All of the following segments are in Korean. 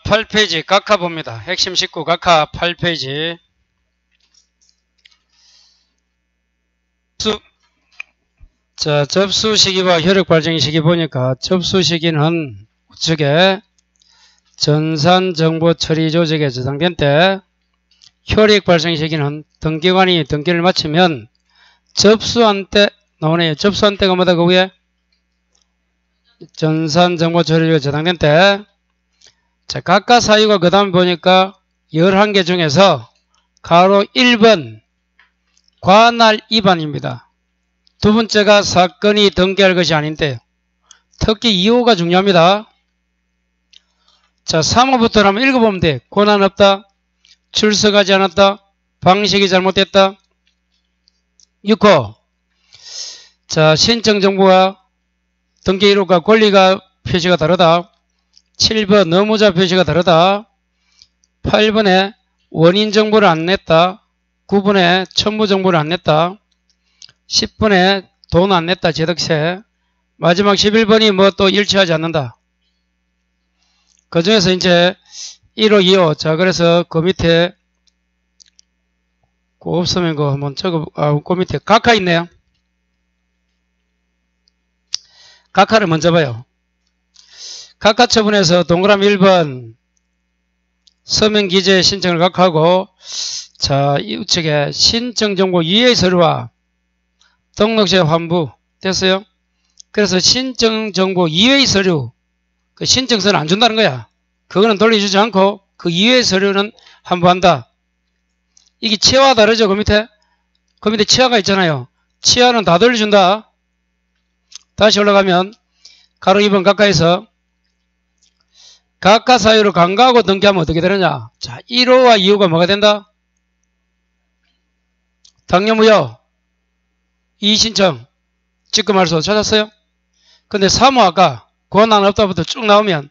8페이지 각하 봅니다. 핵심 19 각하 8페이지. 자, 접수 시기와 효력 발생 시기 보니까 접수 시기는 우측에 전산 정보 처리 조직에 저장된 때, 효력 발생 시기는 등기관이 등기를 마치면 접수한 때 나오네요. 접수한 때가 뭐다 그 위에? 전산 정보 처리 조직에 저장된 때. 자, 각각 사유가 그 다음 보니까 11개 중에서 가로 1번 관할 위반입니다. 두 번째가 사건이 등기할 것이 아닌데요. 특히 2호가 중요합니다. 자, 3호부터 한번 읽어보면 돼. 권한 없다, 출석하지 않았다, 방식이 잘못됐다. 6호. 자, 신청 정보와 등기 이루가 권리가 표시가 다르다. 7번 의무자 표시가 다르다. 8번에 원인 정보를 안 냈다. 9번에 첨부 정보를 안 냈다. 10번에 돈 안 냈다. 제득세. 마지막 11번이 뭐 또 일치하지 않는다. 그 중에서 이제 1호, 2호. 자, 그래서 그 밑에 그 없으면 그 한번 적어, 그 밑에 각하 있네요. 각하를 먼저 봐요. 각하 처분에서 동그라미 1번 서명 기재 신청을 각하하고, 자, 우측에 신청 정보 이해 서류와 등록세 환부 됐어요. 그래서 신청 정보 이외의 서류, 그 신청서는 안 준다는 거야. 그거는 돌려주지 않고 그 이외의 서류는 환부한다. 이게 치아와 다르죠. 그 밑에 치아가 있잖아요. 치아는 다 돌려준다. 다시 올라가면 가로 2번 각하에서 각하 사유로 간과하고 등기하면 어떻게 되느냐. 자, 1호와 2호가 뭐가 된다? 당뇨무효, 이의신청, 직권말소 찾았어요? 근데 3호 아까 권한 없다부터 쭉 나오면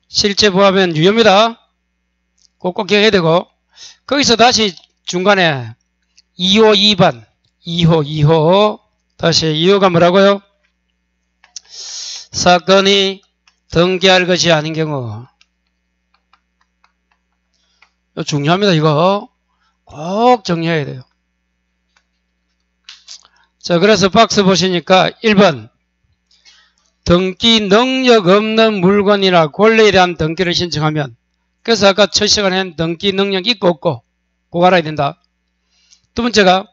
실제 부합은 유효입니다. 꼭 기억해야 되고, 거기서 다시 중간에 2호 2번 2호 다시 2호가 뭐라고요? 사건이 등기할 것이 아닌 경우. 이거 중요합니다. 이거 꼭 정리해야 돼요. 자, 그래서 박스 보시니까 1번 등기 능력 없는 물건이나 권리에 대한 등기를 신청하면, 그래서 아까 첫 시간에 한 등기 능력 있고 없고 그거 알아야 된다. 두 번째가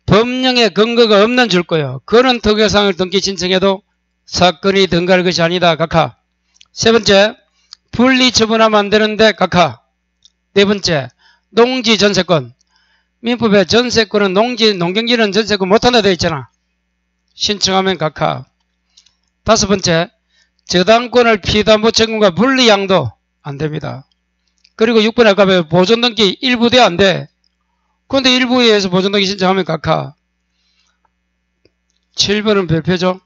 법령에 근거가 없는 줄 거예요. 그런 특효사항을 등기 신청해도 사건이 등기할 것이 아니다. 각하. 세 번째, 분리 처분하면 안 되는데 각하. 네 번째, 농지 전세권. 민법에 전세권은 농경지는 전세권 못한다 되어 있잖아. 신청하면 각하. 다섯 번째, 저당권을 피담보 채권과 분리양도 안 됩니다. 그리고 6번에 아까 보존등기 일부 돼 안 돼. 그런데 일부에 의해서 보존등기 신청하면 각하. 7번은 별표죠.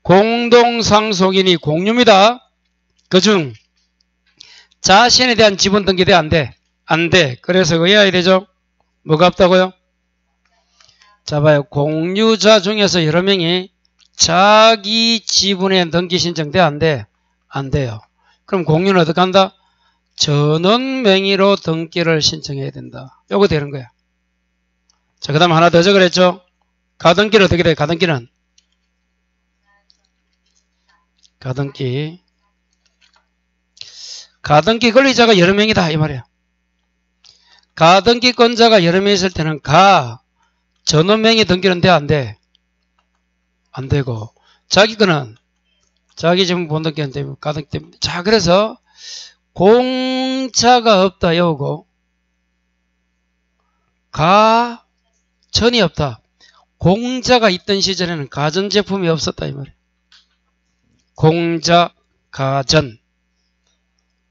공동상속인이 공유입니다. 그중 자신에 대한 지분 등기돼 안 돼? 안 돼. 그래서 의해야 되죠. 뭐가 없다고요? 자, 봐요. 공유자 중에서 여러 명이 자기 지분에 등기 신청돼 안 돼? 안 돼요. 그럼 공유는 어떻게 한다? 전원 명의로 등기를 신청해야 된다. 요거 되는 거야. 자, 그 다음 하나 더 적으랬죠? 가등기는 어떻게 돼? 가등기 권리자가 여러 명이다 이 말이야. 가등기권자가 여러 명 있을 때는 전원 명의 등기는 돼 안 돼? 안 되고, 자기 거는 자기 지분 본등기는 되고 가등기 때문에. 자, 그래서 공자가 없다 여우고 가전이 없다. 공자가 있던 시절에는 가전제품이 없었다 이 말이야. 공자, 가전.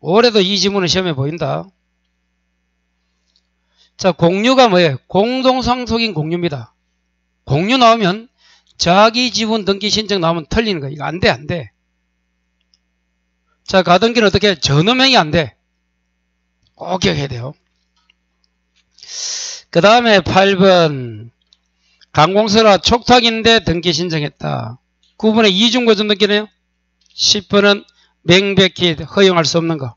올해도 이 지문은 시험에 보인다. 자, 공유가 뭐예요? 공동상속인 공유입니다. 공유 나오면 자기 지분 등기 신청 나오면 틀리는 거야. 이거 안 돼, 안 돼. 자, 가등기는 어떻게 해? 전원명이 안 돼. 꼭 기억해야 돼요. 그 다음에 8번 강공서라 촉탁인데 등기 신청했다. 9번에 이중보존 등기네요. 10번은 명백히 허용할 수 없는 거.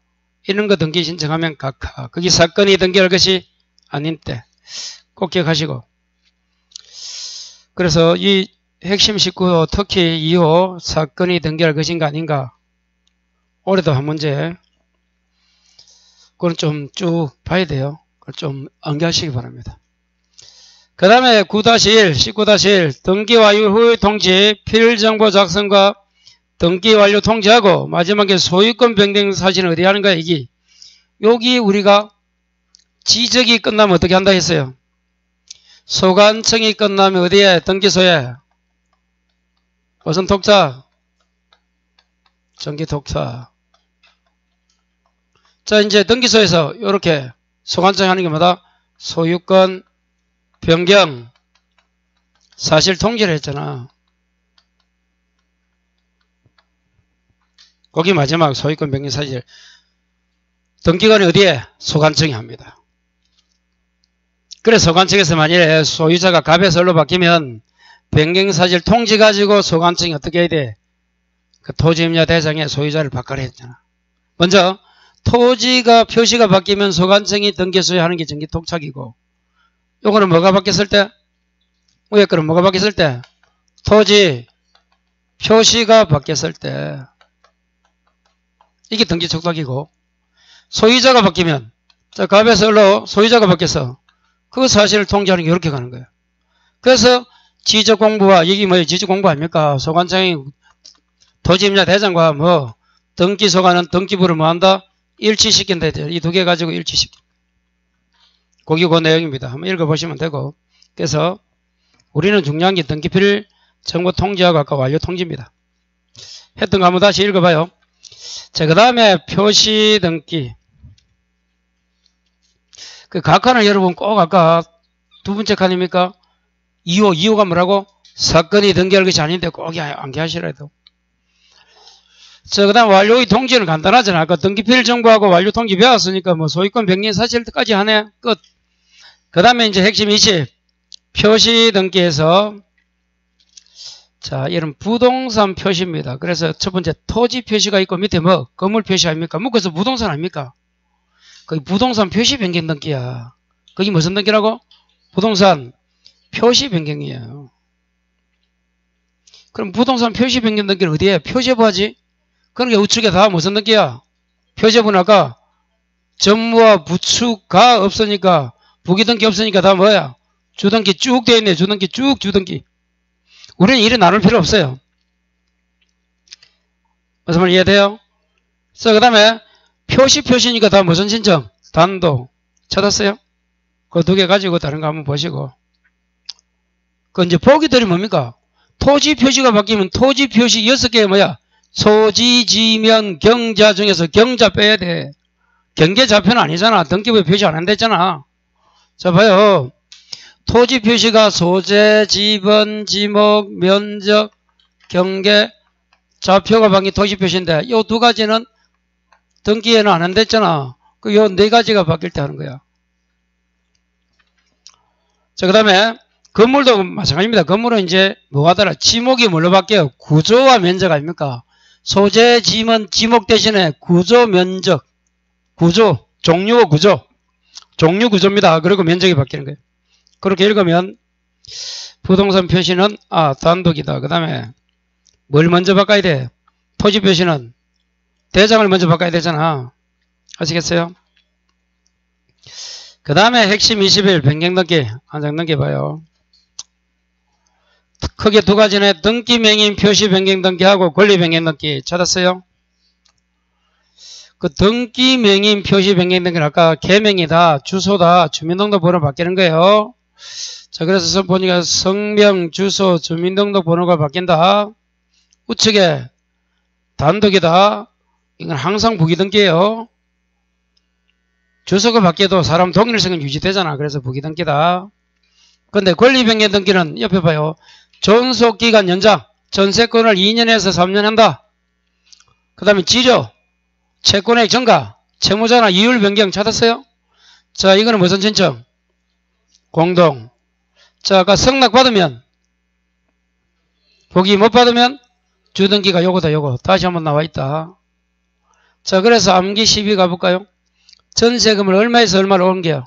이런 거 등기 신청하면 각하. 거기 사건이 등기할 것이 아닌 때. 꼭 기억하시고. 그래서 이 핵심 19호, 특히 2호 사건이 등기할 것인가 아닌가. 올해도 한 문제. 그건 좀 쭉 봐야 돼요. 그걸 좀 암기하시기 바랍니다. 그 다음에 9-1, 19-1 등기 완료 후의 통지, 필정보 작성과 등기 완료 통지하고 마지막에 소유권 변경 사실은 어디 하는 거야 이게. 여기 우리가 지적이 끝나면 어떻게 한다 했어요. 소관청이 끝나면 어디에? 등기소에. 무슨 독자? 정기 독자. 자, 이제 등기소에서 이렇게 소관청이 하는 게 뭐다? 소유권 변경 사실 통지를 했잖아. 거기 마지막 소유권 변경 사실. 등기관이 어디에? 소관청이 합니다. 그래서 소관청에서 만일에 소유자가 갑에서 을로 바뀌면 변경사실 통지 가지고 소관청이 어떻게 해야 돼? 그 토지임야 대상에 소유자를 바꿔라 했잖아. 먼저 토지가 표시가 바뀌면 소관청이 등기소에 하는 게 정기 독착이고, 요거는 뭐가 바뀌었을 때? 위에 거는 뭐가 바뀌었을 때? 토지 표시가 바뀌었을 때 이게 등기 촉탁이고, 소유자가 바뀌면, 자, 갑에서 을로 소유자가 바뀌었어. 그 사실을 통지하는 게 이렇게 가는 거예요. 그래서 지적공부와, 이게 뭐예요? 지적공부 아닙니까? 소관청이 토지임야 대장과 뭐, 등기소관은 등기부를 뭐 한다? 일치시킨다. 이 두 개 가지고 일치시킨. 거기 그 내용입니다. 한번 읽어보시면 되고. 그래서 우리는 중요한 게 등기필 정보 통지하고 아까 완료 통지입니다. 했던 거 한번 다시 읽어봐요. 자, 그 다음에 표시 등기. 그 각하는 여러분 꼭 아까 두 번째 칸입니까? 2호가 뭐라고? 사건이 등기할 것이 아닌데 꼭 암기하시라 해도. 자, 그 다음 완료의 통지는 간단하잖아. 아까 등기필 정보하고 완료 통지 배웠으니까 뭐 소유권 변경 사실까지 하네. 끝. 그 다음에 이제 핵심 20. 표시 등기에서 자, 이런 부동산 표시입니다. 그래서 첫 번째 토지 표시가 있고 밑에 뭐 건물 표시 아닙니까? 묶어서 부동산 아닙니까? 거기 부동산 표시 변경 등기야. 거기 무슨 등기라고? 부동산 표시 변경이에요. 그럼 부동산 표시 변경 등기는 어디에? 표제부 하지? 그러니까 우측에 다 무슨 등기야? 표제부는 아까 전무와 부추가 없으니까 부기등기 없으니까 다 뭐야? 주등기 쭉 되어 있네. 주등기 쭉 주등기. 우리는 이래 나눌 필요 없어요. 무슨 말 이해돼요? 자, 그 다음에 표시니까 다 무슨 신청? 단독. 찾았어요? 그 두 개 가지고 다른 거 한번 보시고. 그 이제 보기들이 뭡니까? 토지 표시가 바뀌면 토지 표시 6개 뭐야? 소지, 지면, 경자 중에서 경자 빼야 돼. 경계좌표는 아니잖아. 등기부에 표시 안 한댔잖아. 자, 봐요. 토지 표시가 소재, 지번, 지목, 면적, 경계, 좌표가 바뀐 토지 표시인데 이 두 가지는 등기에는 안 한댔잖아. 그 요 네 가지가 바뀔 때 하는 거야. 자, 그 다음에 건물도 마찬가지입니다. 건물은 이제 뭐가 달라? 지목이 뭘로 바뀌어요? 구조와 면적 아닙니까? 소재, 지문, 지목 대신에 구조, 면적, 구조, 종류와 구조, 종류 구조입니다. 그리고 면적이 바뀌는 거예요. 그렇게 읽으면 부동산 표시는 단독이다. 그 다음에 뭘 먼저 바꿔야 돼? 토지 표시는 대장을 먼저 바꿔야 되잖아. 아시겠어요? 그 다음에 핵심 21 변경 등기 한 장 넘겨봐요. 크게 두 가지네. 등기 명인 표시 변경 등기하고 권리 변경 등기 찾았어요? 그 등기 명인 표시 변경 등기는 아까 개명이다, 주소다, 주민등록번호 바뀌는 거예요. 자, 그래서 보니까 성명, 주소, 주민등록번호가 바뀐다. 우측에 단독이다. 이건 항상 부기등기예요. 주소가 바뀌어도 사람 동일성은 유지되잖아. 그래서 부기등기다. 근데 권리변경 등기는 옆에 봐요. 존속기간 연장, 전세권을 2년에서 3년 한다. 그 다음에 지조, 채권액 증가, 채무자나 이율 변경 찾았어요? 자, 이거는 무슨 신청? 공동. 자, 아까 승낙 받으면, 보기 못 받으면 주등기가 요거다, 요거. 다시 한번 나와 있다. 자, 그래서 암기 12 가볼까요? 전세금을 얼마에서 얼마로 옮겨요?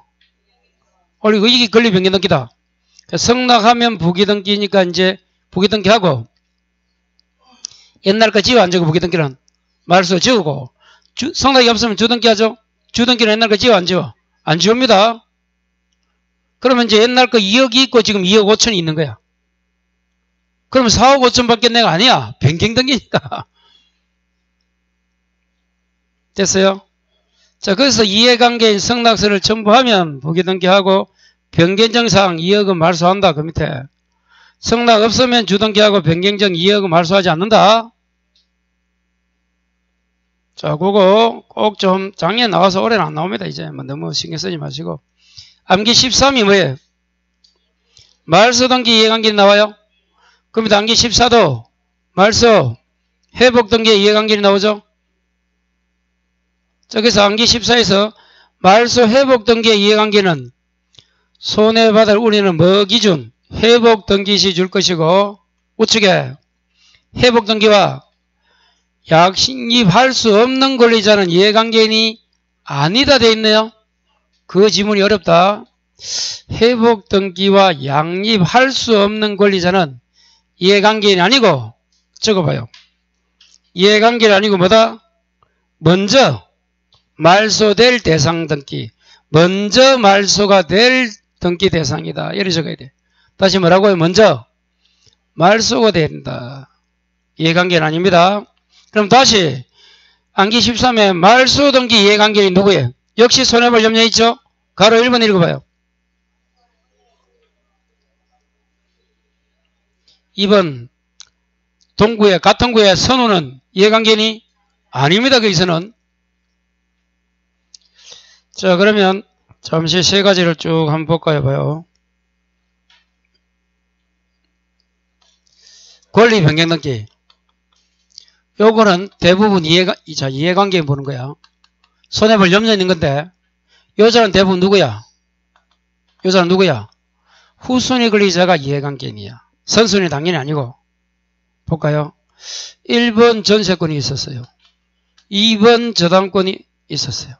올리고 이게 권리변경등기다. 성납하면 부기등기니까 이제 부기등기하고 옛날 거 지워 안 지우고 부기등기는 말소 지우고 성납이 없으면 주등기하죠. 주등기는 옛날 거 지워 안 지워? 안 지웁니다. 그러면 이제 옛날 거 2억이 있고 지금 2억 5천이 있는 거야. 그러면 4억 5천 밖에 내가 아니야. 변경등기니까. 됐어요? 자, 그래서 이해관계인 성납서를 첨부하면 부기등기하고 변경정상 2억은 말소한다. 그 밑에. 성납 없으면 주등기하고 변경정 2억은 말소하지 않는다. 자, 그거 꼭 좀 작년에 나와서 올해는 안 나옵니다. 이제 뭐 너무 신경 쓰지 마시고. 암기 13이 뭐예요? 말소 등기 이해관계인 나와요? 그럼 암기 14도 말소 회복 등기 이해관계인 나오죠? 자, 그래서 암기 14에서 말소 회복 등기의 이해관계는 손해받을 우리는 뭐 기준? 회복 등기시 줄 것이고 우측에 회복 등기와 약식입할 수 없는 권리자는 이해관계인이 아니다 돼 있네요. 그 지문이 어렵다. 회복 등기와 양립할 수 없는 권리자는 이해관계인이 아니고 적어봐요. 이해관계인이 아니고 뭐다? 먼저 말소될 대상 등기. 먼저 말소가 될 등기 대상이다. 이렇게 적어야 돼. 다시 뭐라고요? 먼저 말소가 된다. 이해관계는 아닙니다. 그럼 다시 암기 13에 말소 등기 이해관계인이 누구예요? 역시 손해볼 염려 있죠? 가로 1번 읽어봐요. 2번 동구의 같은 구의 선우는 이해관계인이 아닙니다. 거기서는. 자, 그러면 잠시 세 가지를 쭉 한번 볼까요? 봐요. 권리 변경 등기. 요거는 대부분 이해관계인 보는 거야. 손해볼 염려 있는 건데, 여자는 대부분 누구야? 여자는 누구야? 후순위 권리자가 이해관계인이야. 선순위 당연히 아니고. 볼까요? 1번 전세권이 있었어요. 2번 저당권이 있었어요.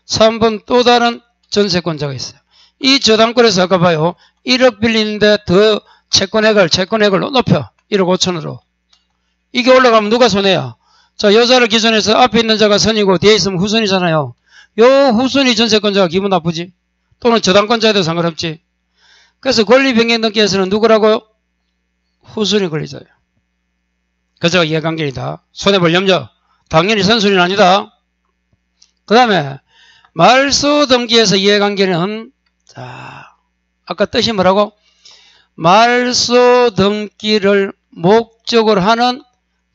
3번 또 다른 전세권자가 있어요. 이 저당권에서 아까 봐요. 1억 빌리는데 더 채권액을 높여. 1억 5천으로. 이게 올라가면 누가 손해야? 자, 여자를 기준해서 앞에 있는 자가 선이고 뒤에 있으면 후순위잖아요. 요 후순위 전세권자가 기분 나쁘지? 또는 저당권자에도 상관없지? 그래서 권리변경등기에서는 누구라고? 후순위 권리자예요. 그저 이해관계이다. 손해볼 염려. 당연히 선순위는 아니다. 그 다음에 말소 등기에서 이해관계는 자, 아까 뜻이 뭐라고? 말소 등기를 목적으로 하는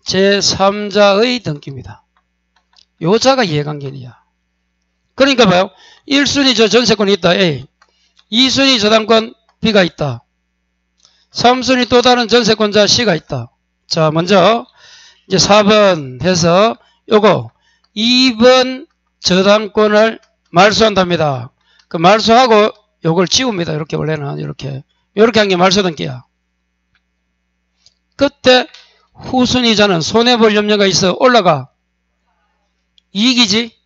제3자의 등기입니다. 요자가 이해관계이야. 그러니까 봐요. 1순위 저 전세권이 있다. A. 2순위 저당권 B가 있다. 3순위 또 다른 전세권자 C가 있다. 자, 먼저 이제 4번 해서 요거 2번 저당권을 말소한답니다. 그 말소하고 요걸 지웁니다. 이렇게 원래는 이렇게 한 게 말소 등기야. 그때 후순위자는 손해볼 염려가 있어 올라가. 이익이지.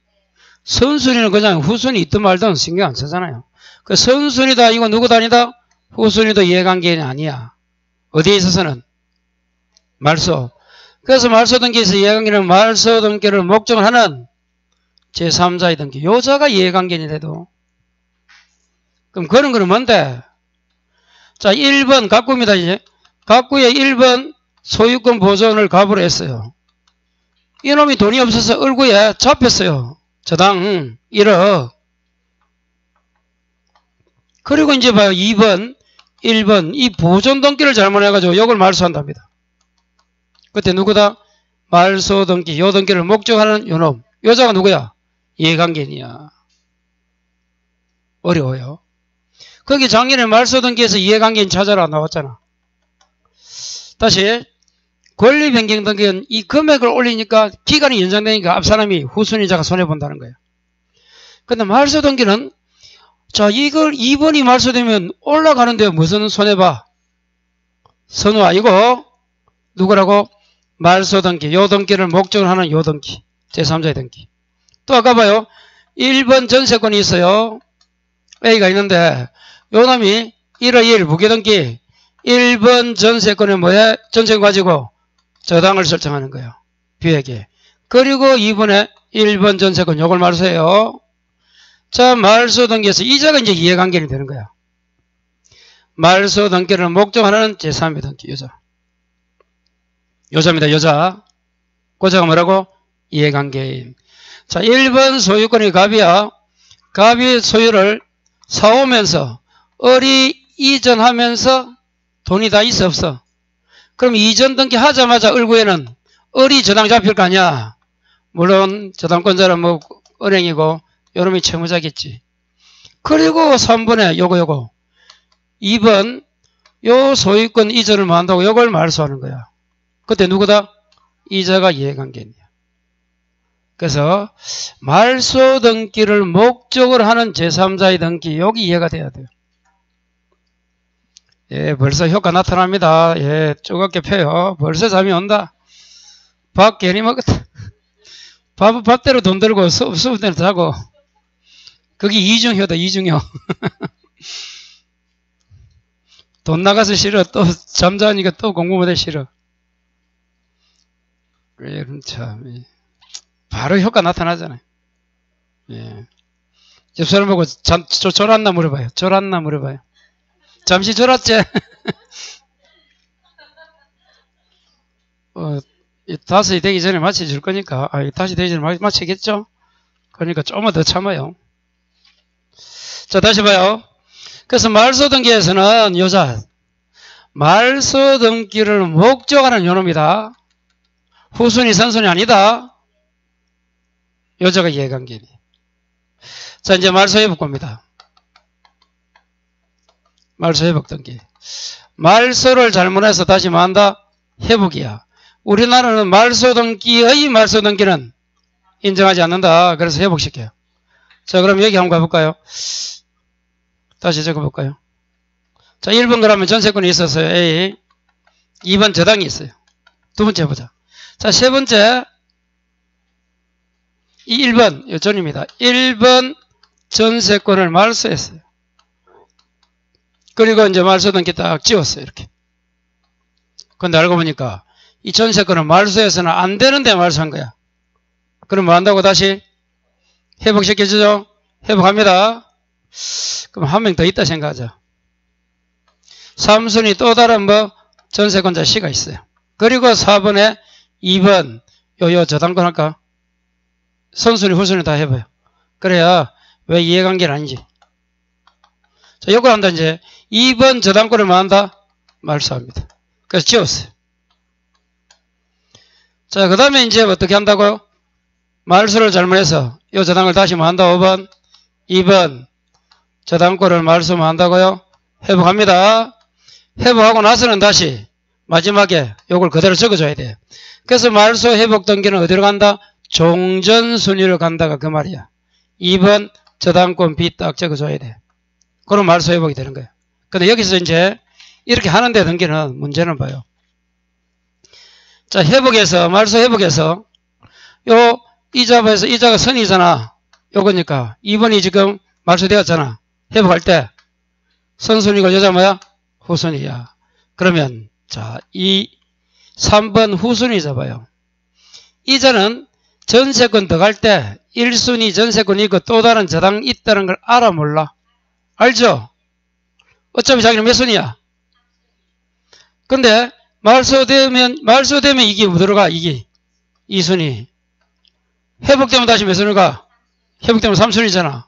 선순위는 그냥 후순위 있든 말든 신경 안 쓰잖아요. 그 선순위다 이거 누구도 아니다? 후순위도 이해관계인이 아니야. 어디에 있어서는? 말소. 그래서 말소 등기에서 이해관계는 말소 등기를 목적을 하는 제3자의 등기. 요자가 이해관계인이라도. 그럼 그런 거는 뭔데? 자, 1번 가구입니다. 이제 가구의 1번 소유권 보존을 갑으로 했어요. 이놈이 돈이 없어서 얼굴에 잡혔어요. 저당 1억. 그리고 이제 봐요. 2번, 1번 이 보존 등기를 잘못해가지고 이걸 말소한답니다. 그때 누구다? 말소 등기, 요 등기를 목적하는 요놈. 여자가 누구야? 이해관계인이야. 어려워요. 거기 작년에 말소 등기에서 이해관계인 찾아라 나왔잖아. 다시 권리 변경 등기는 이 금액을 올리니까 기간이 연장되니까 앞 사람이 후순위자가 손해본다는 거예요. 근데 말소 등기는 자, 이걸 2번이 말소되면 올라가는데 무슨 손해봐? 선우 아니고 누구라고? 말소 등기, 요 등기를 목적으로 하는 요 등기, 제3자의 등기. 또 아까 봐요. 1번 전세권이 있어요. A가 있는데 요 놈이 1월 2일 무기등기 1번 전세권에 뭐야? 전세권 가지고 저당을 설정하는 거예요. B에게. 그리고 2번에 1번 전세권 요걸 말소해요. 자, 말소 등기에서 이자가 이제 이해관계이 되는 거야. 말소 등기를 목적하는 제3의 등기 여자. 여자입니다. 여자. 고자가 뭐라고? 이해관계인. 자, 1번 소유권이 갑이야. 갑이 소유를 사오면서 을이 이전하면서 돈이 다 있어 없어? 그럼 이전 등기 하자마자 을구에는 을이 저당 잡힐 거 아니야. 물론 저당권자는 뭐 은행이고 요놈이 채무자겠지. 그리고 3번에 요거 2번 요 소유권 이전을 뭐 한다고 요걸 말소하는 거야. 그때 누구다? 이자가 이해관계냐. 그래서 말소 등기를 목적으로 하는 제3자의 등기 여기 이해가 돼야 돼요. 예, 벌써 효과 나타납니다. 예, 쪼갑게 펴요. 벌써 잠이 온다. 밥 괜히 먹었다. 밥은 밥대로 돈 들고 수업 때는 자고. 그게 이중효다, 이중효. 돈 나가서 싫어. 또 잠자니까 또 공부 못해 싫어. 그래, 참. 바로 효과 나타나잖아요. 예. 옆 사람 보고 졸았나 물어봐요. 졸았나 물어봐요. 잠시 졸았지? 5시 되기 전에 마쳐줄 거니까, 5시 되기 전에 마치겠죠? 그러니까 조금만 더 참아요. 자, 다시 봐요. 그래서 말소 등기에서는 여자, 말소 등기를 목적하는 요놈이다. 후순위, 선순위 아니다. 여자가 이해관계니. 자, 이제 말소 회복 겁니다. 말소 회복 등기. 말소를 잘못해서 다시 뭐 한다? 회복이야. 우리나라는 말소 등기의 말소 등기는 인정하지 않는다. 그래서 회복시켜요. 자, 그럼 여기 한번 가볼까요? 다시 적어볼까요? 자, 1번 그러면 전세권이 있었어요. A. 2번 저당이 있어요. 두 번째 보자. 자, 세 번째. 이 1번, 요전입니다. 1번 전세권을 말소했어요. 그리고 이제 말소 등기 딱 지웠어요. 이렇게. 근데 알고 보니까 이 전세권을 말소해서는 안 되는데 말소한 거야. 그럼 뭐 한다고 다시? 회복시켜주죠? 회복합니다. 그럼 한 명 더 있다 생각하자. 3순위 또 다른 뭐 전세권자 C가 있어요. 그리고 4번에 2번 요 저당권 할까? 선순위 후순위 다 해봐요. 그래야 왜 이해관계는 아니지. 자, 이걸 한다 이제 2번 저당권을 뭐 한다? 말소합니다. 그래서 지웠어요. 자, 그 다음에 이제 어떻게 한다고요? 말소를 잘못해서 이 저당을 다시 뭐 한다? 5번 2번 저당권을 말소 뭐 한다고요? 회복합니다. 회복하고 나서는 다시 마지막에 요걸 그대로 적어줘야 돼. 그래서 말소 회복 등기는 어디로 간다? 종전순위로 간다가 그 말이야. 2번 저당권 B 딱 적어줘야 돼. 그럼 말소 회복이 되는 거야. 근데 여기서 이제 이렇게 하는데 등기는 문제는 봐요. 자, 회복해서 말소 회복해서 요 이자에서 이자가 선이잖아. 요거니까 2번이 지금 말소되었잖아. 회복할 때 선순위가 여자 뭐야? 후순위야. 그러면 자, 이 3번 후순위 잡아요. 이자는 전세권 들어갈 때 1순위 전세권이 있고 또 다른 저당 있다는 걸 알아 몰라? 알죠? 어차피 자기는 몇 순위야? 근데 말소되면 이게 뭐 들어가? 이게 2순위. 회복되면 다시 몇 순위가? 회복되면 3순위잖아.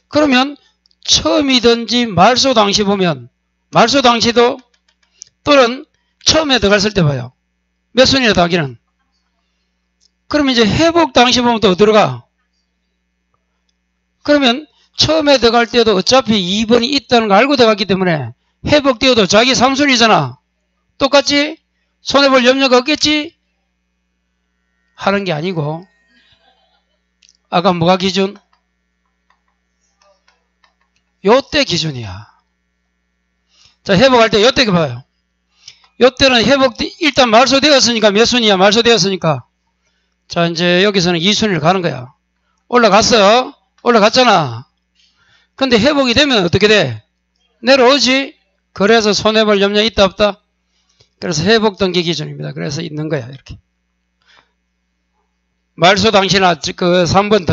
그러면 처음이든지 말소 당시 보면 말소 당시도 또는 처음에 들어갔을 때 봐요. 몇 순위나 당기는? 그러면 이제 회복 당시 보면 또 어디로 들어가? 그러면 처음에 들어갈 때도 어차피 2번이 있다는 거 알고 들어갔기 때문에 회복되어도 자기 3순위잖아. 똑같지? 손해볼 염려가 없겠지? 하는 게 아니고 아까 뭐가 기준? 요때 기준이야. 자, 회복할 때 요때 봐요. 요때는 일단 말소되었으니까 몇 순위야? 말소되었으니까. 자, 이제 여기서는 2순위를 가는 거야. 올라갔어. 올라갔잖아. 근데 회복이 되면 어떻게 돼? 내려오지. 그래서 손해볼 염려 있다 없다? 그래서 회복 등기 기준입니다. 그래서 있는 거야. 이렇게. 말소 당시나 그 3번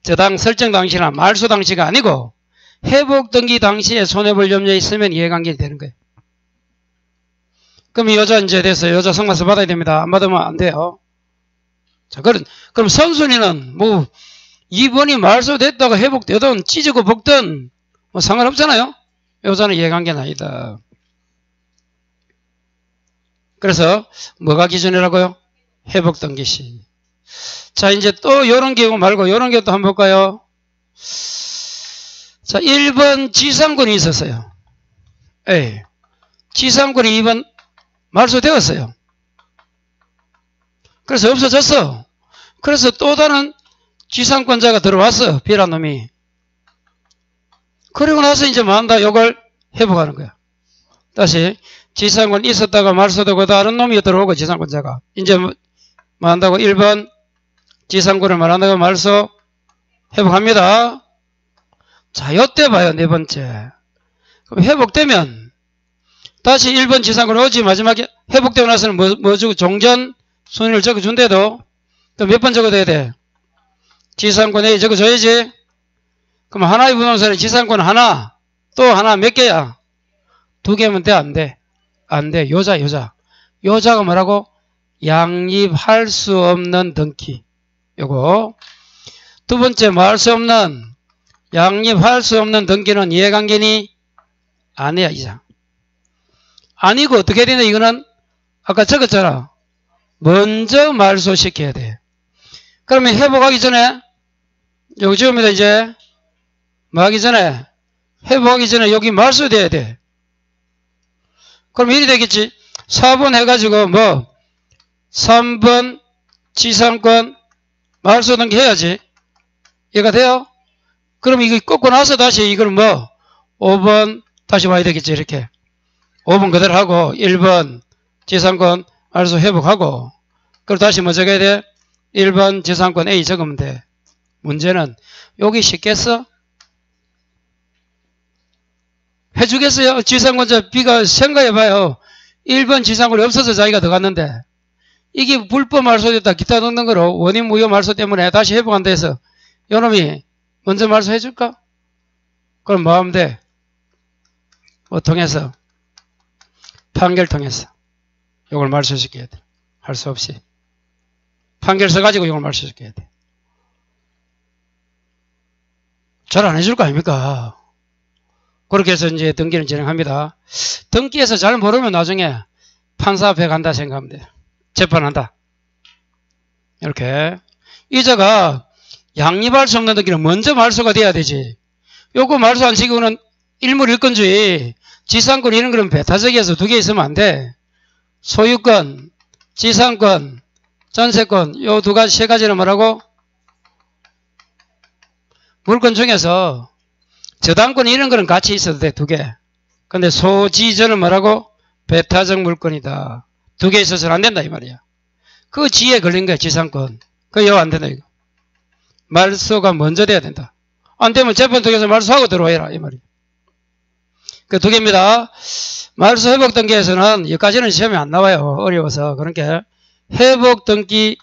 저당 설정 당시나 말소 당시가 아니고 회복 등기 당시에 손해볼 염려 있으면 이해관계가 되는 거예요. 그럼 이 여자 이제 됐어요. 여자 성마서 받아야 됩니다. 안 받으면 안 돼요. 자, 그럼 선순위는 뭐 2번이 말소됐다가 회복되든 찢고 볶든 뭐 상관없잖아요. 여자는 이해관계는 아니다. 그래서 뭐가 기준이라고요? 회복 등기시. 자, 이제 또 요런 경우 말고 요런 경우 또 한번 볼까요? 자, 1번 지상권이 있었어요. A. 지상권이 2번 말소되었어요. 그래서 없어졌어. 그래서 또 다른 지상권자가 들어왔어. B란 놈이. 그리고 나서 이제 뭐 한다? 요걸 회복하는 거야. 다시 지상권 있었다가 말소되고 다른 놈이 들어오고 지상권자가. 이제 뭐 한다고? 1번 지상권을 말한다고 말소 회복합니다. 자, 요때 봐요. 네 번째. 그럼 회복되면 다시 1번 지상권 오지. 마지막에 회복되고 나서는 뭐 주고 종전 순위를 적어준대도 그럼 몇 번 적어둬야 돼? 지상권 A 적어줘야지. 그럼 하나의 부동산에 지상권 하나 또 하나 몇 개야? 2개면 돼? 안 돼? 안 돼. 여자가 뭐라고? 양립할 수 없는 등기. 요거. 두 번째 뭐 할 수 없는 양립할 수 없는 등기는 이해관계니? 아니야. 이상. 아니고 어떻게 되냐? 이거는 아까 적었잖아. 먼저 말소시켜야 돼. 그러면 회복하기 전에 여기 지웁니다. 이제 뭐 하기 전에 회복하기 전에 여기 말소돼야 돼. 그럼 이리 되겠지. 4번 해가지고 뭐 3번 지상권 말소 등기 해야지. 이해가 돼요? 그럼 이거 꺾고 나서 다시 이걸 뭐 5번 다시 와야 되겠지. 이렇게 5번 그대로 하고 1번 지상권 말소 회복하고 그리고 다시 뭐 적어야 돼? 1번 지상권 A 적으면 돼. 문제는 여기 쉽겠어? 해주겠어요? 지상권자 B가 생각해봐요. 1번 지상권이 없어서 자기가 들어갔는데 이게 불법 말소됐다 기타 등등 거로 원인 무효 말소 때문에 다시 회복한다 해서 요놈이 먼저 말소해줄까? 그럼 뭐 하면 돼? 뭐 통해서? 판결 통해서 요걸 말소시켜야 돼. 할 수 없이. 판결 써가지고 요걸 말소시켜야 돼. 잘 안 해줄 거 아닙니까? 그렇게 해서 이제 등기를 진행합니다. 등기에서 잘 모르면 나중에 판사 앞에 간다 생각하면 돼. 재판한다. 이렇게. 이자가 양립할 수 없는 등기는 먼저 말소가 돼야 되지. 요거 말소 안 시키고는 일물일건주의, 지상권 이런 거는 배타적이어서 2개 있으면 안 돼. 소유권, 지상권, 전세권 요 2가지 3가지는 뭐라고? 물건 중에서 저당권 이런 거는 같이 있어도 돼. 2개. 근데 소지저는 뭐라고? 배타적 물건이다. 2개 있어서는 안 된다 이 말이야. 그 지에 걸린 거야. 지상권. 그거 안 된다 이거. 말소가 먼저 돼야 된다. 안 되면 재판 통해서 말소하고 들어와라 이 말이야. 그 2개입니다. 말소 회복 등기에서는 여기까지는 시험에 안 나와요. 어려워서. 그러니까 회복 등기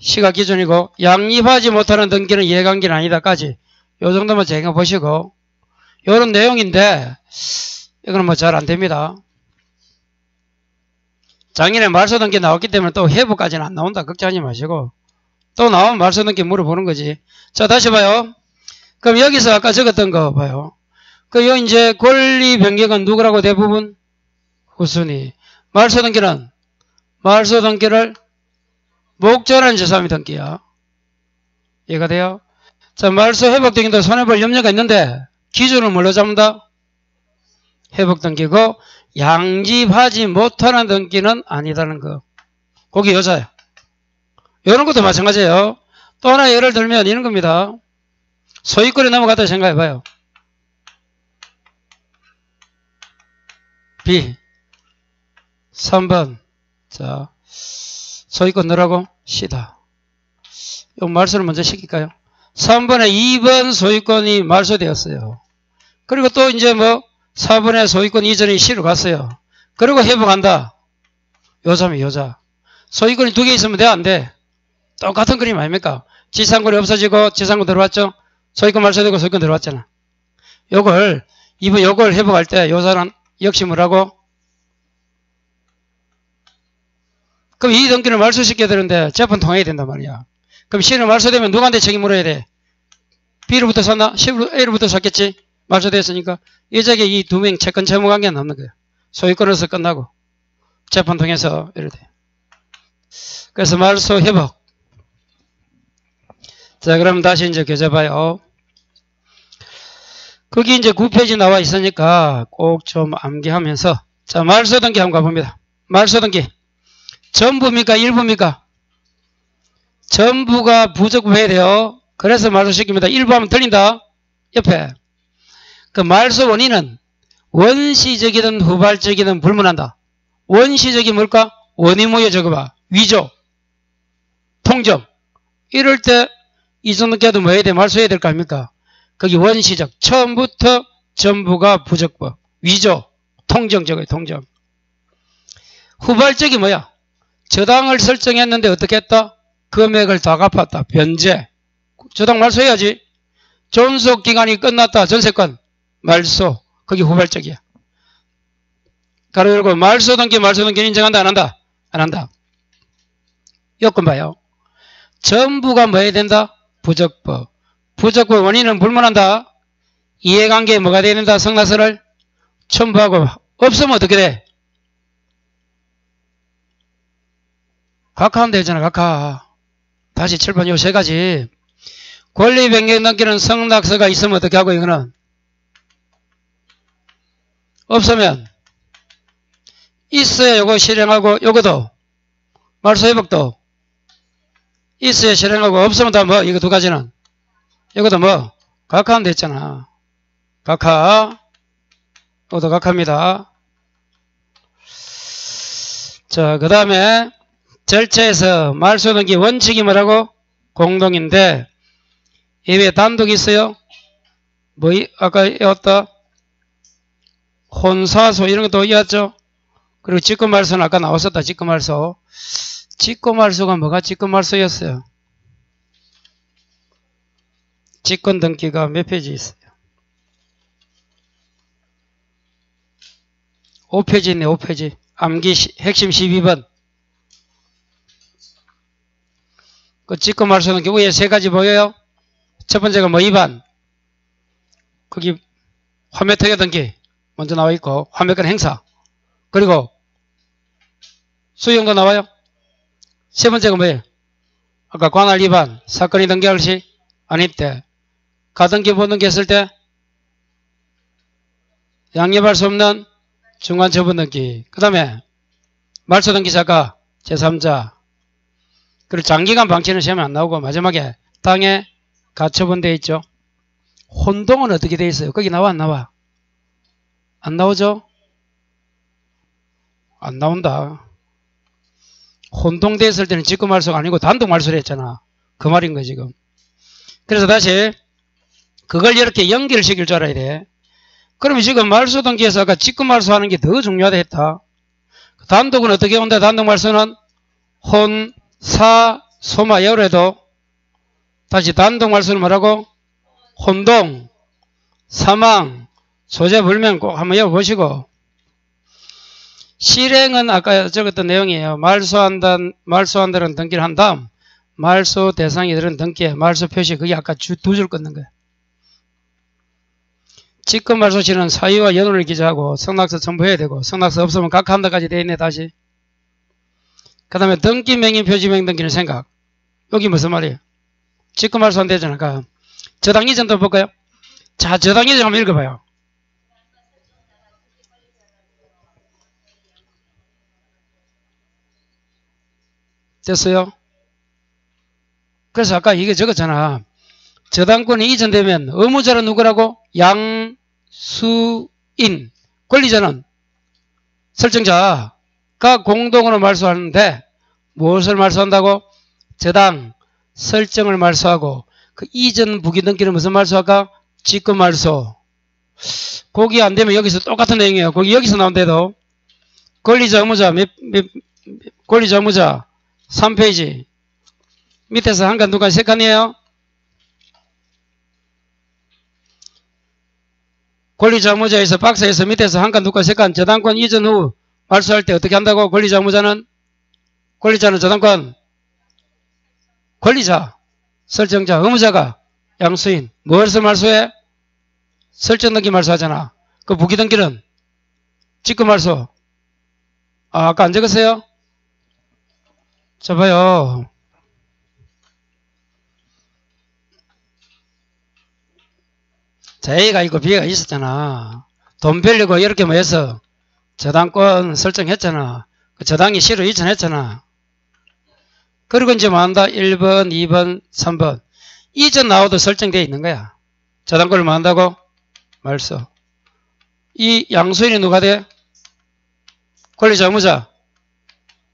시가 기준이고 양립하지 못하는 등기는 이해관계는 아니다까지 요 정도만 제가 보시고 요런 내용인데 이거는 뭐 잘 안 됩니다. 작년에 말소 등기 나왔기 때문에 또 회복까지는 안 나온다. 걱정하지 마시고 또 나오면 말소 등기 물어보는 거지. 자, 다시 봐요. 그럼 여기서 아까 적었던 거 봐요. 요 이제 권리 변경은 누구라고? 대부분 후순위. 말소 등기는 말소 등기를 목전한 제3의 등기야. 이해가 돼요? 자, 말소 회복 등기도 손해볼 염려가 있는데 기준을 뭘로 잡는다? 회복 등기고 양립하지 못하는 등기는 아니다는 거. 거기 여자야. 이런 것도 마찬가지예요. 또 하나 예를 들면 이런 겁니다. 소유권이 넘어갔다 생각해봐요. B 3번 자 소유권 넣으라고 C다. 이 말소를 먼저 시킬까요? 3번에 2번 소유권이 말소되었어요. 그리고 또 이제 뭐 4번에 소유권 이전이 시로 갔어요. 그리고 회복한다. 요자면 요자. 소유권이 2개 있으면 돼, 안 돼? 똑같은 그림 아닙니까? 지상권이 없어지고 지상권 들어왔죠? 소유권 말소되고 소유권 들어왔잖아. 요걸 회복할 때 요자는 역시 뭐라고? 그럼 이 등기를 말소시켜야 되는데 재판 통해야 된단 말이야. 그럼 C는 말소되면 누구한테 책임 물어야 돼? B로부터 샀나? A로부터 샀겠지? 말소됐으니까 이자에 이 두 명 채권 채무 관계는 없는 거야. 소유권에서 끝나고 재판 통해서 이래 돼. 그래서 말소 회복. 자, 그럼 다시 이제 교재 봐요. 거기 이제 9페이지 나와 있으니까 꼭 좀 암기하면서. 자, 말소 등기 한번 가봅니다. 말소 등기. 전부입니까? 일부입니까? 전부가 부적부 해야 돼요. 그래서 말소시킵니다. 일부 하면 틀린다. 옆에. 그 말소 원인은 원시적이든 후발적이든 불문한다. 원시적이 뭘까? 원인 모여 적어봐. 위조, 통정. 이럴 때 이 정도 깨도 뭐 해야 돼? 말소해야 될 거 아닙니까? 거기 원시적. 처음부터 전부가 부적부. 위조, 통정 적어요. 통정. 후발적이 뭐야? 저당을 설정했는데 어떻게 했다? 금액을 다 갚았다. 변제. 저당 말소해야지. 존속기간이 끝났다. 전세권. 말소. 그게 후발적이야. 가로 열고 말소 등기 인정한다. 안 한다? 안 한다. 요건 봐요. 전부가 뭐 해야 된다? 부적부. 부적부 원인은 불문한다. 이해관계에 뭐가 돼야 된다? 성낙서를 첨부하고. 없으면 어떻게 돼? 각하하면 되잖아. 각하. 다시 7번 요 세 가지. 권리 변경 등기는 성낙서가 있으면 어떻게 하고 이거는? 없으면 있어야 요거 실행하고 요거도 말소 회복도 있어야 실행하고 없으면 다 뭐 이거 두 가지는 요거도 뭐 각하하면 됐잖아. 각하. 요것도 각하입니다. 자, 그 다음에 절차에서 말소 등기 원칙이 뭐라고? 공동인데 예외 단독이 있어요. 뭐 아까 외웠다. 혼사소 이런 것도 외웠죠. 그리고 직권말소는 아까 나왔었다. 직권말소. 직권말소가 뭐가 직권말소였어요? 직권등기가 몇 페이지 있어요? 5페이지 있네. 5페이지. 암기 핵심 12번. 그 직권말소는 위에 세 가지 보여요? 첫 번째가 뭐 위반. 거기 화매특혜 등기 먼저 나와 있고 화매권 행사. 그리고 수용도 나와요. 세 번째가 뭐예요? 아까 관할 위반. 사건이 등기할 시 아닐 때. 가등기 보등기 했을 때 양립할 수 없는 중간처분 등기. 그 다음에 말소 등기 자가 제3자. 그리고 장기간 방치는 시험에 안 나오고 마지막에 땅에 가처분 되어 있죠. 혼동은 어떻게 되어 있어요? 거기 나와 안 나와? 안 나오죠? 안 나온다. 혼동되었을 때는 직권말소가 아니고 단독말소를 했잖아. 그 말인 거야 지금. 그래서 다시 그걸 이렇게 연결시킬 줄 알아야 돼. 그러면 지금 말소 등기에서 아까 직권말소 하는 게 더 중요하다 했다. 단독은 어떻게 온다? 단독말소는 혼, 사, 소마, 여래도 다시 단독말소는 뭐라고? 혼동, 사망, 소재 불명 꼭 한번 외워보시고. 실행은 아까 적었던 내용이에요. 말소한다는 등기를 한 다음 말소 대상이 들은 등기에 말소 표시 그게 아까 두 줄 끊는 거예요. 직권말소 시는 사유와 연호를 기재하고 성낙서 첨부해야 되고 성낙서 없으면 각하한다까지 되어 있네. 다시 그 다음에 등기 명의 표지명 등기는 생각. 여기 무슨 말이에요? 직권말소 안 되잖아. 그러니까 저당 이전도 볼까요? 자, 저당 이전 한번 읽어봐요. 됐어요? 그래서 아까 이게 적었잖아. 저당권이 이전되면 의무자는 누구라고? 양수인. 권리자는 설정자가 공동으로 말소하는데 무엇을 말소한다고? 저당 설정을 말소하고 그 이전 부기등기는 무슨 말소할까? 직권 말소. 거기 안 되면 여기서 똑같은 내용이에요. 거기 여기서 나온대도 권리자 의무자 권리자 의무자 3페이지 밑에서 한 칸, 두 칸, 세 칸이에요. 권리자 의무자에서 박스에서 밑에서 한 칸, 두 칸, 세 칸 저당권 이전 후 말소할 때 어떻게 한다고? 권리자 의무자는 저당권 권리자 설정자 의무자가 양수인 무엇을 말소해? 설정등기 말소하잖아. 그 부기등기는 직권 말소. 아까 안 적었어요? 자 봐요. 자 A가 있고 B가 있었잖아. 돈 빌리고 이렇게 뭐 해서 저당권 설정했잖아. 그 저당이 시로 이전했잖아. 그리고 이제 뭐 한다? 1번, 2번, 3번. 이전 나오도 설정되어 있는 거야. 저당권을 뭐 한다고? 말소. 이 양수인이 누가 돼? 권리자, 의무자.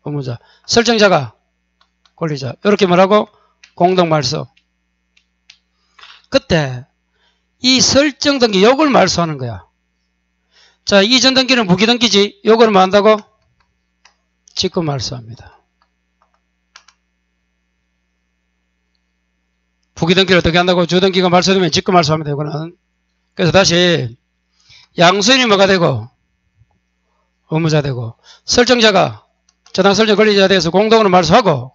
의무자. 설정자가 권리자. 이렇게 뭐라고? 공동말소. 그때 이 설정등기 요걸 말소하는 거야. 자, 이전 등기는 부기등기지. 요걸 뭐 한다고? 직권 말소합니다. 부기등기를 어떻게 한다고? 주등기가 말소되면 직권 말소합니다. 이거는. 그래서 다시 양수인이 뭐가 되고? 의무자 되고, 설정자가 저당 설정 권리자에 대해서 공동으로 말소하고,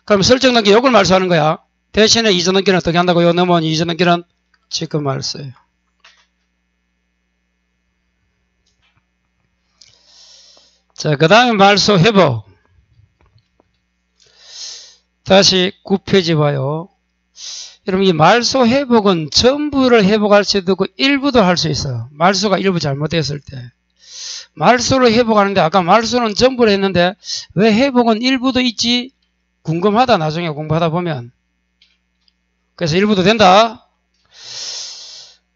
그럼 설정등기 요걸 말소하는 거야. 대신에 이전등기는 어떻게 한다고요? 넘어온 이전등기는 직권 말소예요. 자, 그 다음에 말소 회복. 다시 9페이지 봐요. 여러분, 이 말소 회복은 전부를 회복할 수도 있고 일부도 할 수 있어요. 말소가 일부 잘못됐을 때. 말소를 회복하는데 아까 말소는 전부를 했는데 왜 회복은 일부도 있지? 궁금하다. 나중에 공부하다 보면. 그래서 일부도 된다.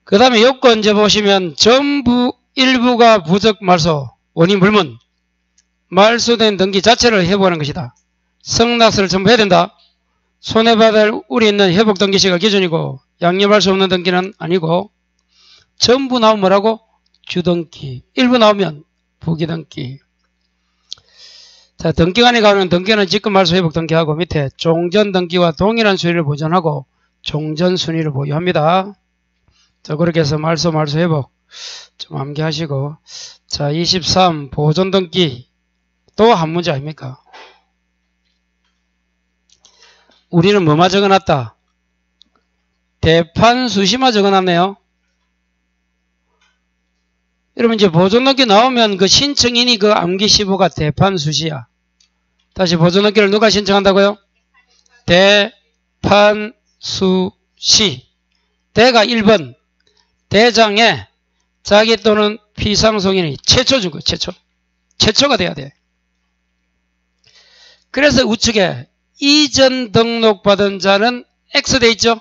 그 다음에 요건 이제 보시면 전부 일부가 부적 말소 원인 불문 말소된 등기 자체를 회복하는 것이다. 성낙서를 전부 해야 된다. 손해받을 우리 있는 회복 등기시가 기준이고 양념할 수 없는 등기는 아니고 전부 나오면 뭐라고? 주등기. 일부 나오면 부기등기. 자, 등기관에 가면 등기는 직권 말소 회복 등기하고 밑에 종전 등기와 동일한 순위를 보존하고 종전 순위를 보유합니다. 자, 그렇게 해서 말소 회복 좀 암기하시고. 자, 23 보존 등기 또 한 문제 아닙니까? 우리는 뭐만 적어놨다? 대판 수시만 적어놨네요. 여러분 이제 보존등기 나오면 그 신청인이 그 암기 시보가 대판 수시야. 다시 보존등기를 누가 신청한다고요? 대판 수시. 대가 1번. 대장에 자기 또는 피상속인이 최초 준 거예요. 최초가 돼야 돼. 그래서 우측에 이전 등록받은 자는 X 돼 있죠?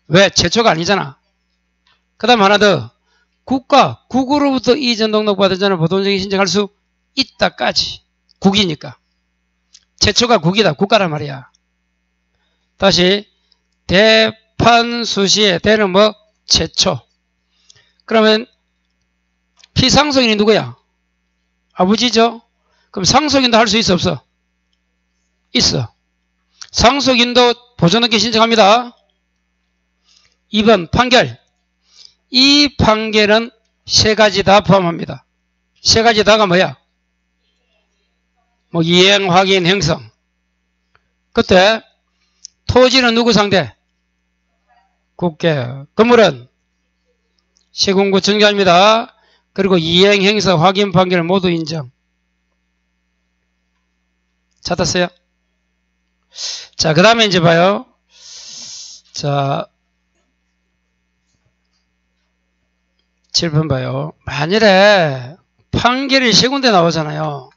왜? 최초가 아니잖아. 그 다음 하나 더. 국으로부터 이전 등록받은 자는 보존등기 신청할 수 있다까지. 국이니까. 최초가 국이다. 국가란 말이야. 다시 대판 수시에 대는 뭐? 최초. 그러면 피상속인이 누구야? 아버지죠? 그럼 상속인도 할 수 있어 없어? 있어. 상속인도 보존등기 신청합니다. 2번 판결. 이 판결은 세 가지 다 포함합니다. 세 가지 다가 뭐야? 뭐 이행, 확인, 형성. 그때 토지는 누구 상대? 국회. 건물은 시군구 청자입니다. 그리고 이행, 형성, 확인, 판결 모두 인정. 찾았어요? 자, 그 다음에 이제 봐요. 자, 7번 봐요. 만일에 판결이 세 군데 나오잖아요.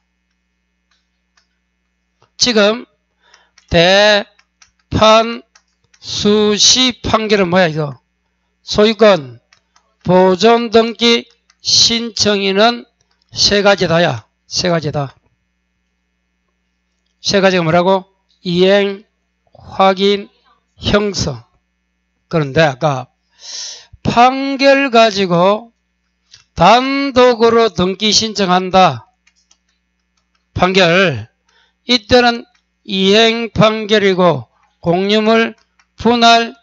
지금 대판 수시 판결은 뭐야 이거? 소유권 보존등기 신청인은 세 가지 다야. 세 가지 다. 세 가지가 뭐라고? 이행, 확인, 형성. 그런데 아까 판결 가지고 단독으로 등기 신청한다. 판결. 이때는 이행 판결이고 공유물 분할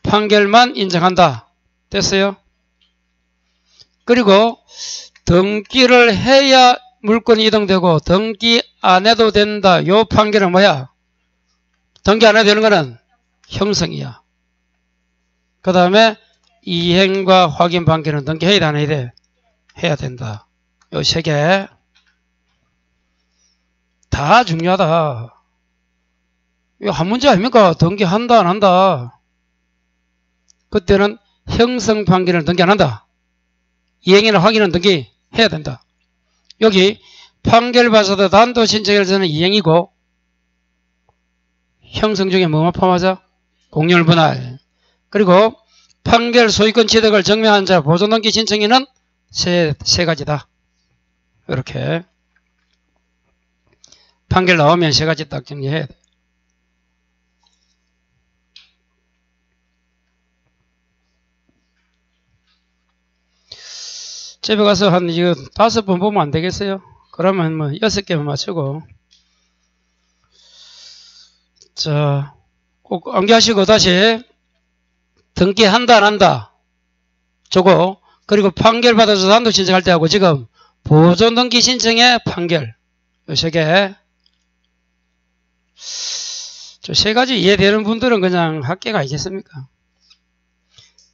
판결만 인정한다. 됐어요? 그리고 등기를 해야 물건이 이동되고 등기 안 해도 된다. 요 판결은 뭐야? 등기 안 해도 되는 거는 형성이야. 그 다음에 이행과 확인 판결은 등기해야 돼, 안 해야 돼? 해야 된다. 요 세 개. 다 중요하다. 이거 한 문제 아닙니까? 등기한다, 안 한다. 그때는 형성 판결은 등기 안 한다. 이행이나 확인은 등기해야 된다. 여기 판결 받아서 단독 신청해서는 이행이고 형성 중에 뭐만 포함하죠? 공유물 분할. 그리고 판결 소유권 취득을 증명한 자 보존 등기 신청인은 세 가지다. 이렇게 판결 나오면 세 가지 딱 정리해야 돼. 집에 가서 한 이거 5번 보면 안 되겠어요? 그러면 뭐 6개만 맞추고. 자, 꼭 암기하시고 다시 등기한다 안 한다. 저거. 그리고 판결 받아서 단독 신청할 때 하고 지금 보존 등기 신청의 판결. 요 세 개. 저 세 가지 이해되는 분들은 그냥 학계가 있겠습니까?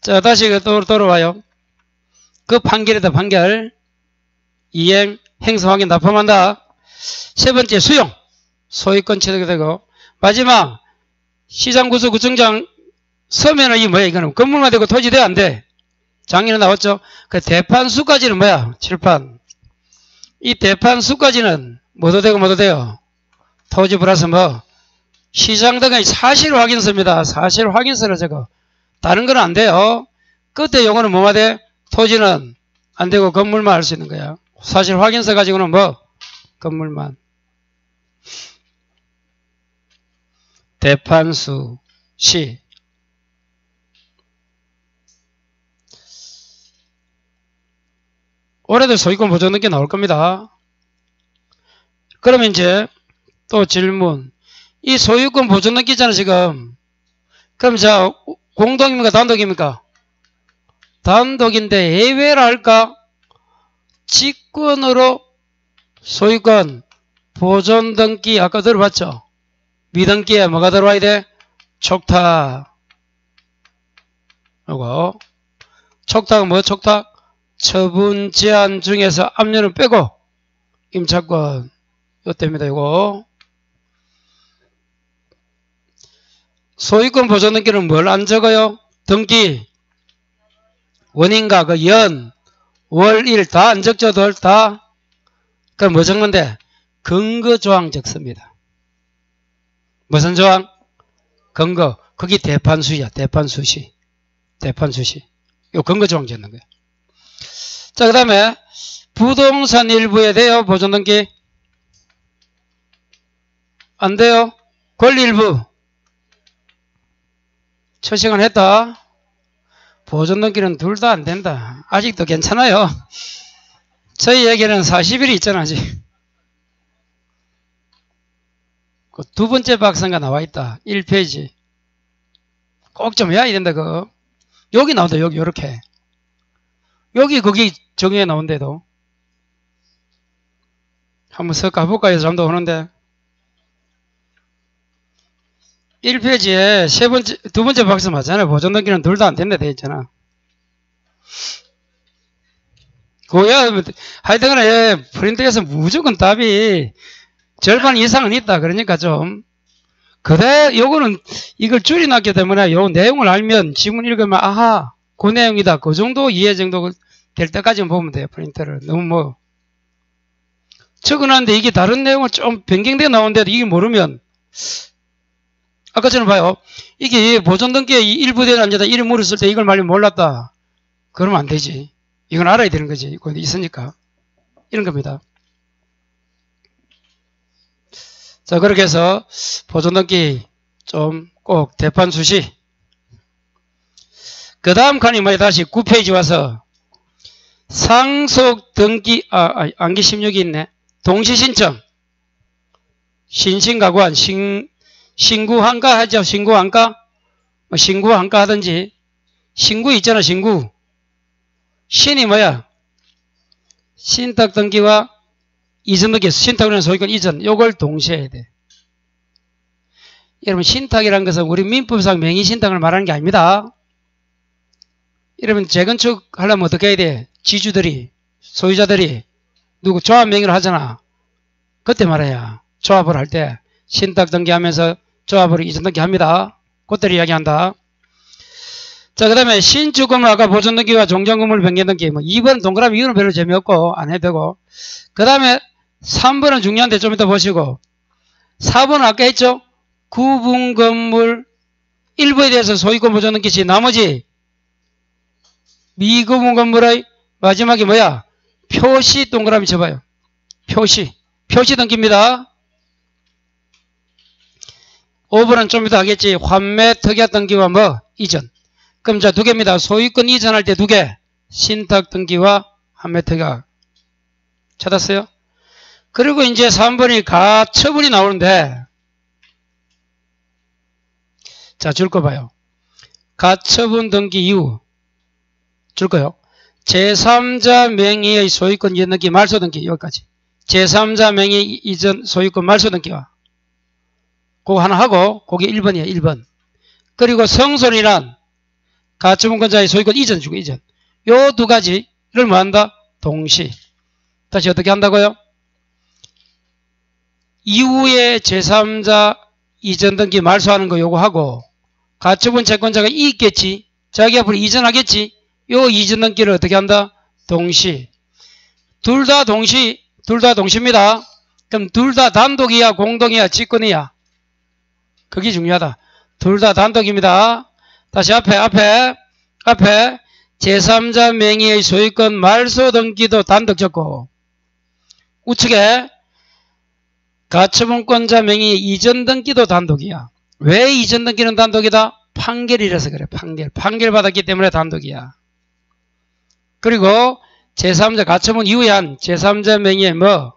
자, 다시 또 돌아와요. 그 판결이다, 판결. 이행, 행성 확인 납품한다. 세 번째, 수용. 소유권 취득이 되고. 마지막, 시장구수 구청장 서면은 이 뭐야, 이거는. 건물만 되고 토지 돼, 안 돼? 작년에 나왔죠? 그 대판수까지는 뭐야? 칠판. 이 대판수까지는 뭐도 되고 뭐도 돼요? 토지 플러스 뭐? 시장 등의 사실 확인서입니다. 사실 확인서를 적어. 다른 건 안 돼요. 끝에 요거는 뭐가 돼? 토지는 안 되고 건물만 할 수 있는 거야. 사실 확인서 가지고는 뭐? 건물만. 대판수, 시. 올해도 소유권 보존 등기 나올 겁니다. 그러면 이제 또 질문. 이 소유권 보존 등기잖아, 지금. 그럼 자, 공동입니까? 단독입니까? 단독인데 예외라 할까? 직권으로 소유권 보존 등기 아까 들어봤죠? 미등기에 뭐가 들어와야 돼? 촉탁. 요거. 촉탁은 뭐 촉탁? 처분 제한 중에서 압류는 빼고 임차권. 요때입니다. 요거. 소유권 보존 등기는 뭘 안 적어요? 등기. 원인과 그 연, 월, 일 다 안 적죠? 다. 그럼 뭐 적는데? 근거조항 적습니다. 무슨 조항? 근거. 거기 대판수야. 대판수시. 대판수시. 요 근거조항 적는 거예요. 자, 그 다음에 부동산 일부에 돼요? 보존 등기? 안 돼요? 권리 일부. 처시간 했다. 보존 등기는 둘 다 안 된다. 아직도 괜찮아요. 저희에게는 40일이 있잖아, 아직. 그 두 번째 박스가 나와 있다. 1페이지. 꼭 좀 해야 된다, 그거. 여기 나온다, 여기, 요렇게. 여기, 거기 정의에 나온대도. 한번 석 가볼까 해서 잠도 오는데. 1페이지에 두 번째 박스 맞잖아요. 보존 등기는 둘 다 안 된다, 돼 있잖아. 그거야, 하여튼간에 프린트에서 무조건 답이 절반 이상은 있다. 그러니까 좀, 요거는 이걸 줄여놨기 때문에 요 내용을 알면 지문 읽으면, 아하, 그 내용이다. 그 정도 이해 정도 될 때까지만 보면 돼요. 프린터를. 너무 뭐, 적어놨는데 이게 다른 내용을 좀 변경되어 나오는데도 이게 모르면, 아까처럼 봐요. 이게 보존 등기에 일부 되는 앉아다 이름 물었을 때 이걸 말이 몰랐다. 그러면 안 되지. 이건 알아야 되는 거지. 이건 있으니까. 이런 겁니다. 자, 그렇게 해서 보존 등기 좀 꼭 대판 수시. 그 다음 칸이 뭐야? 다시 9페이지 와서 상속 등기, 안기 16이 있네. 동시신청. 신신가구한, 신구한가 하죠. 신구한가? 뭐 신구한가 하든지. 신구 있잖아, 신구. 신이 뭐야? 신탁 등기와 이전 등기, 신탁이라는 소유권 이전. 요걸 동시에 해야 돼. 여러분, 신탁이라는 것은 우리 민법상 명의신탁을 말하는 게 아닙니다. 여러분, 재건축 하려면 어떻게 해야 돼? 지주들이, 소유자들이, 누구 조합 명의로 하잖아. 그때 말해야. 조합을 할 때, 신탁 등기하면서 조합으로 이전 등기 합니다. 그때를 이야기한다. 자, 그 다음에 신축건물 아까 보존 등기와 종전건물 변경 등기. 뭐 2번 동그라미 이유는 별로 재미없고, 안 해도 되고. 그 다음에 3번은 중요한데 좀 이따 보시고. 4번은 아까 했죠? 구분 건물 일부에 대해서 소유권 보존 등기시 나머지 미구분 건물의 마지막이 뭐야? 표시 동그라미 쳐봐요. 표시 등기입니다. 5번은 좀 이따 하겠지. 환매 특약 등기와 뭐? 이전. 그럼 자, 두 개입니다. 소유권 이전할 때 두 개. 신탁 등기와 환매 특약. 찾았어요? 그리고 이제 3번이 가처분이 나오는데, 자, 줄 거 봐요. 가처분 등기 이후. 줄 거요. 제3자 명의의 소유권 이전 등기 말소 등기. 여기까지. 제3자 명의 이전 소유권 말소 등기와. 그거 하나 하고, 그게 1번이에요, 1번. 그리고 성손이란 가처분권자의 소유권 이전 주고, 이전. 요 두 가지를 뭐 한다? 동시. 다시 어떻게 한다고요? 이후에 제3자 이전 등기 말소하는 거 요거 하고, 가처분 채권자가 있겠지. 자기 앞으로 이전하겠지. 요 이전 등기를 어떻게 한다? 동시. 둘 다 동시입니다. 그럼 둘 다 단독이야, 공동이야, 직권이야? 그게 중요하다. 둘 다 단독입니다. 다시 앞에 제3자 명의의 소유권 말소 등기도 단독 적고, 우측에 가처분권자 명의 이전 등기도 단독이야. 왜 이전 등기는 단독이다? 판결이라서 그래. 판결 받았기 때문에 단독이야. 그리고 제3자 가처분 이후에 한 제3자 명의의 뭐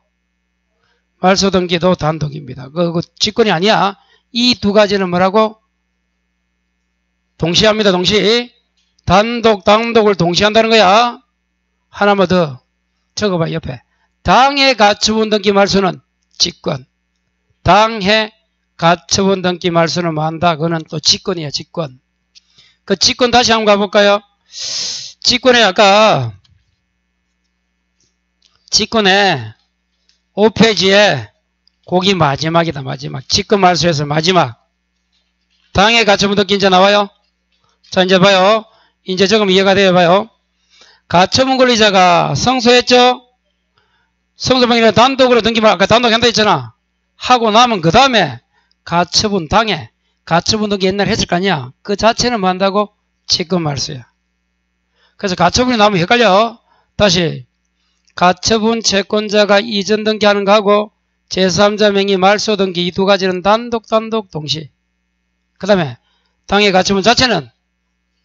말소 등기도 단독입니다. 그거 직권이 아니야. 이 두 가지는 뭐라고? 동시합니다. 동시. 단독을 동시한다는 거야. 하나만 더 적어봐. 옆에. 당해 가처분 등기 말소는 직권. 당해 가처분 등기 말소는 뭐 한다? 그거는 또 직권이야. 직권. 그 직권 다시 한번 가볼까요? 직권에 아까 직권에 5페이지에 거기 마지막이다. 마지막. 직권 말소에서 마지막. 당해 가처분 등기 이제 나와요. 자, 이제 봐요. 이제 조금 이해가 돼요. 봐요. 가처분 권리자가 성소했죠? 성소명의를 단독으로 등기만 아까 단독한다 했잖아. 하고 나면 그 다음에 가처분 당해. 가처분 등기 옛날에 했을 거 아니야. 그 자체는 뭐 한다고? 직권 말소야. 그래서 가처분이 나오면 헷갈려. 다시. 가처분 채권자가 이전 등기하는 거하고 제3자 명의 말소 등기 이 두 가지는 단독 동시. 그 다음에 당해 가처분 자체는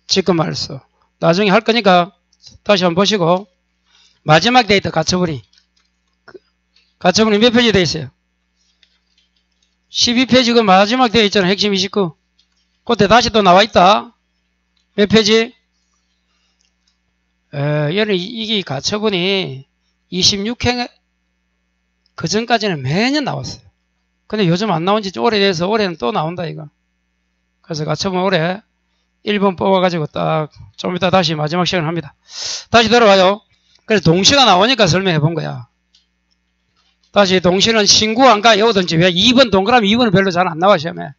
직권 말소. 나중에 할 거니까 다시 한번 보시고. 마지막 데이터 가처분이. 가처분이 몇 페이지 되어 있어요? 12페이지 그 마지막 되어 있잖아. 핵심 29. 그때 다시 또 나와 있다. 몇 페이지? 얘는 이게 가처분이 26회 그 전까지는 매년 나왔어요. 근데 요즘 안 나온 지 오래돼서 올해는 또 나온다 이거. 그래서 가처분 올해 1번 뽑아가지고 딱 좀 이따 다시 마지막 시간을 합니다. 다시 들어와요. 그래서 동시가 나오니까 설명해 본 거야. 다시 동시는 신구한가 여우든지 왜 2번 동그라미 2번은 별로 잘 안 나와 시험에.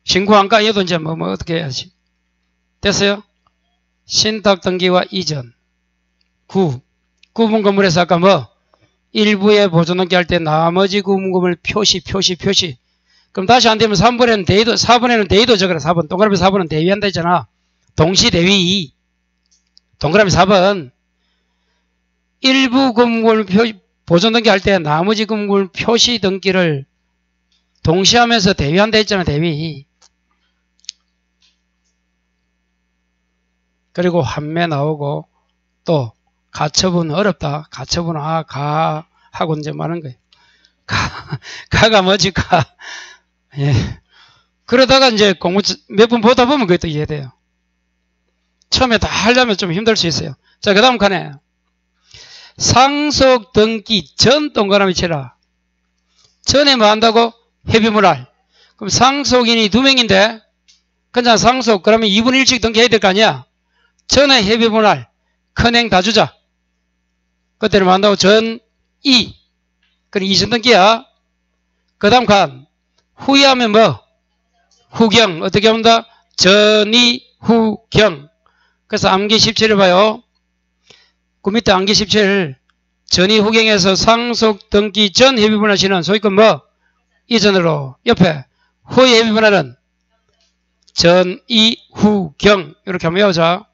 신구한가 여우든지 뭐 어떻게 해야지. 됐어요? 신탁 등기와 이전. 구분 건물에서 아까 뭐 일부에 보존 등기 할 때 나머지 구분 건물 표시. 그럼 다시 안 되면 3번에는 대위도, 4번에는 대위도 적어라. 4번. 동그라미 4번은 대위한다 했잖아. 동시 대위. 동그라미 4번. 일부 구분 건물 보존 등기 할 때 나머지 구분 건물 표시 등기를 동시하면서 대위한다 했잖아, 대위. 그리고 환매 나오고, 또, 가처분 어렵다. 가처분, 하고 이제 말하는 거예요. 가가 뭐지, 가. 예. 그러다가 이제 공부 몇 번 보다 보면 그것도 이해돼요. 처음에 다 하려면 좀 힘들 수 있어요. 자, 그 다음 칸에. 상속 등기 전 동그라미 치라. 전에 뭐 한다고? 회비문할. 그럼 상속인이 2명인데, 그냥 상속, 그러면 2분의 1씩 등기해야 될 거 아니야? 전에 회비문할. 큰행 다 주자. 그때는 뭐 한다고? 전, 이. 그럼 이전 등기야. 그 다음 칸. 후에 하면 뭐? 후경. 어떻게 온다? 전이, 후경. 그래서 암기 17을 봐요. 그 밑에 암기 17. 전이 후경에서 상속 등기 전 회비분할시는 소위권 뭐? 이전으로. 옆에. 후의 회비분할은 전이, 후경. 이렇게 한번 외우자.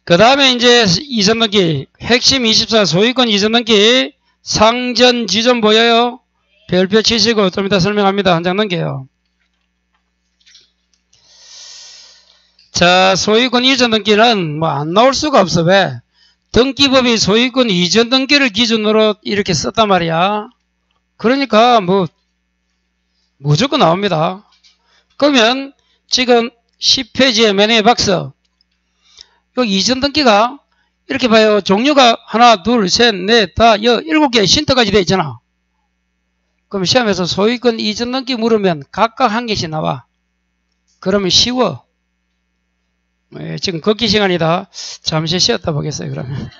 그 다음에 이제 이전 등기. 핵심 24 소위권 이전 등기. 상전, 지전 보여요? 별표 치시고 좀 이따 설명합니다. 한 장 넘겨요. 자, 소유권 이전 등기는 뭐 안 나올 수가 없어. 왜? 등기법이 소유권 이전 등기를 기준으로 이렇게 썼단 말이야. 그러니까 뭐 무조건 나옵니다. 그러면 지금 10페이지에 맨 위에 박스. 여기 이전 등기가 이렇게 봐요. 종류가 하나, 둘, 셋, 넷, 다, 7개 쉰터까지 되어 있잖아. 그럼 시험에서 소유권 이전 등기 물으면 각각 한 개씩 나와. 그러면 쉬워. 지금 걷기 시간이다. 잠시 쉬었다 보겠어요, 그러면.